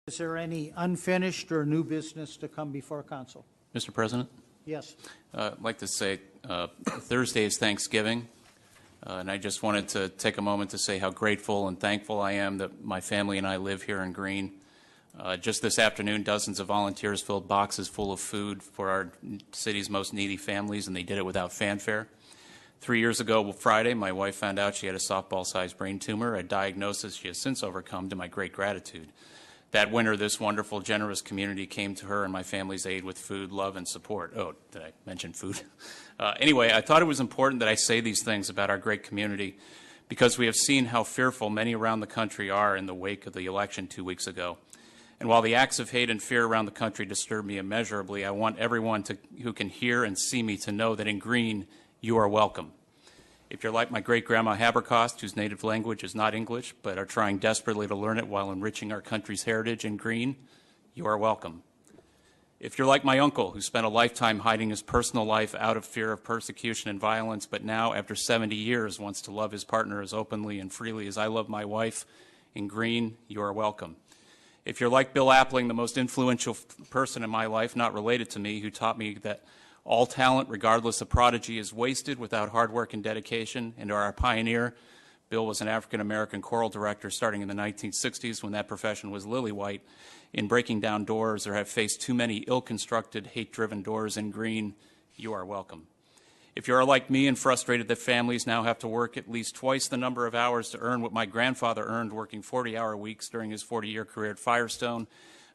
Is there any unfinished or new business to come before council? Mr. President? Yes. I'd like to say Thursday is Thanksgiving, and I just wanted to take a moment to say how grateful and thankful I am that my family and I live here in Greene. Just this afternoon, dozens of volunteers filled boxes full of food for our city's most needy families, and they did it without fanfare. 3 years ago, Friday, my wife found out she had a softball-sized brain tumor, a diagnosis she has since overcome to my great gratitude. That winter, this wonderful, generous community came to her and my family's aid with food, love, and support. Oh, did I mention food? Anyway, I thought it was important that I say these things about our great community because we have seen how fearful many around the country are in the wake of the election 2 weeks ago. And while the acts of hate and fear around the country disturb me immeasurably, I want everyone who can hear and see me to know that in Greene, you are welcome. If you're like my great-grandma Habercost, whose native language is not English, but are trying desperately to learn it while enriching our country's heritage in Greene, you are welcome. If you're like my uncle, who spent a lifetime hiding his personal life out of fear of persecution and violence, but now, after 70 years, wants to love his partner as openly and freely as I love my wife, in Greene, you are welcome. If you're like Bill Appling, the most influential person in my life, not related to me, who taught me that all talent, regardless of prodigy, is wasted without hard work and dedication, and are our pioneer. Bill was an African-American choral director starting in the 1960s when that profession was lily white in breaking down doors or have faced too many ill-constructed, hate-driven doors in Greene. You are welcome. If you are like me and frustrated that families now have to work at least twice the number of hours to earn what my grandfather earned working 40-hour weeks during his 40-year career at Firestone,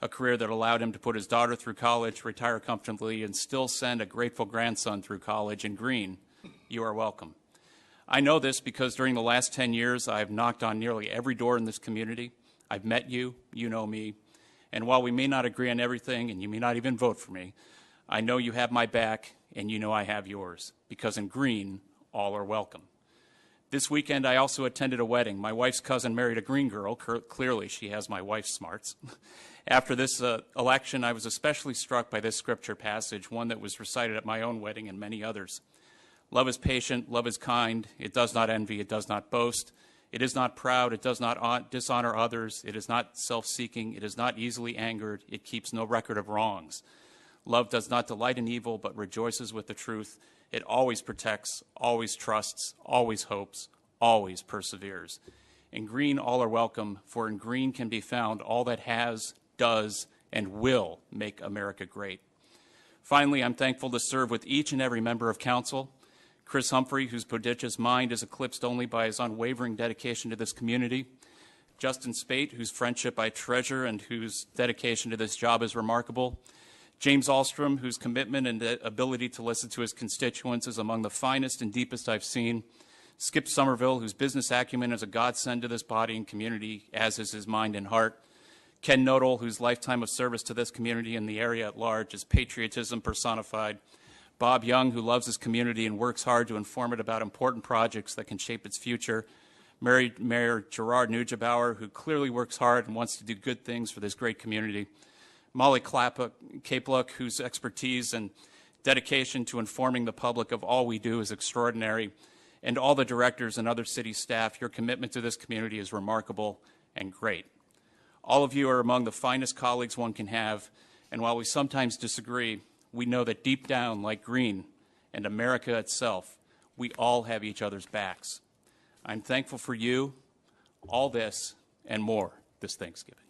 a career that allowed him to put his daughter through college, retire comfortably, and still send a grateful grandson through college in Greene, you are welcome. I know this because during the last 10 years, I have knocked on nearly every door in this community. I've met you, you know me, and while we may not agree on everything, and you may not even vote for me, I know you have my back, and you know I have yours, because in Greene, all are welcome. This weekend, I also attended a wedding. My wife's cousin married a Greene girl. Clearly, she has my wife's smarts. After this election, I was especially struck by this scripture passage, one that was recited at my own wedding and many others. Love is patient, love is kind, it does not envy, it does not boast, it is not proud, it does not dishonor others, it is not self-seeking, it is not easily angered, it keeps no record of wrongs. Love does not delight in evil, but rejoices with the truth. It always protects, always trusts, always hopes, always perseveres. In Greene, all are welcome, for in Greene can be found all that has, does, and will make America great. Finally, I'm thankful to serve with each and every member of council. Chris Humphrey, whose prodigious mind is eclipsed only by his unwavering dedication to this community. Justin Spate, whose friendship I treasure and whose dedication to this job is remarkable. James Alstrom, whose commitment and ability to listen to his constituents is among the finest and deepest I've seen. Skip Somerville, whose business acumen is a godsend to this body and community, as is his mind and heart. Ken Nodal, whose lifetime of service to this community and the area at large is patriotism personified. Bob Young, who loves his community and works hard to inform it about important projects that can shape its future. Mayor Gerard Neugebauer, who clearly works hard and wants to do good things for this great community. Molly Kapluck, whose expertise and dedication to informing the public of all we do is extraordinary. And all the directors and other city staff, your commitment to this community is remarkable and great. All of you are among the finest colleagues one can have, and while we sometimes disagree, we know that deep down, like Greene and America itself, we all have each other's backs. I'm thankful for you, all this, and more this Thanksgiving.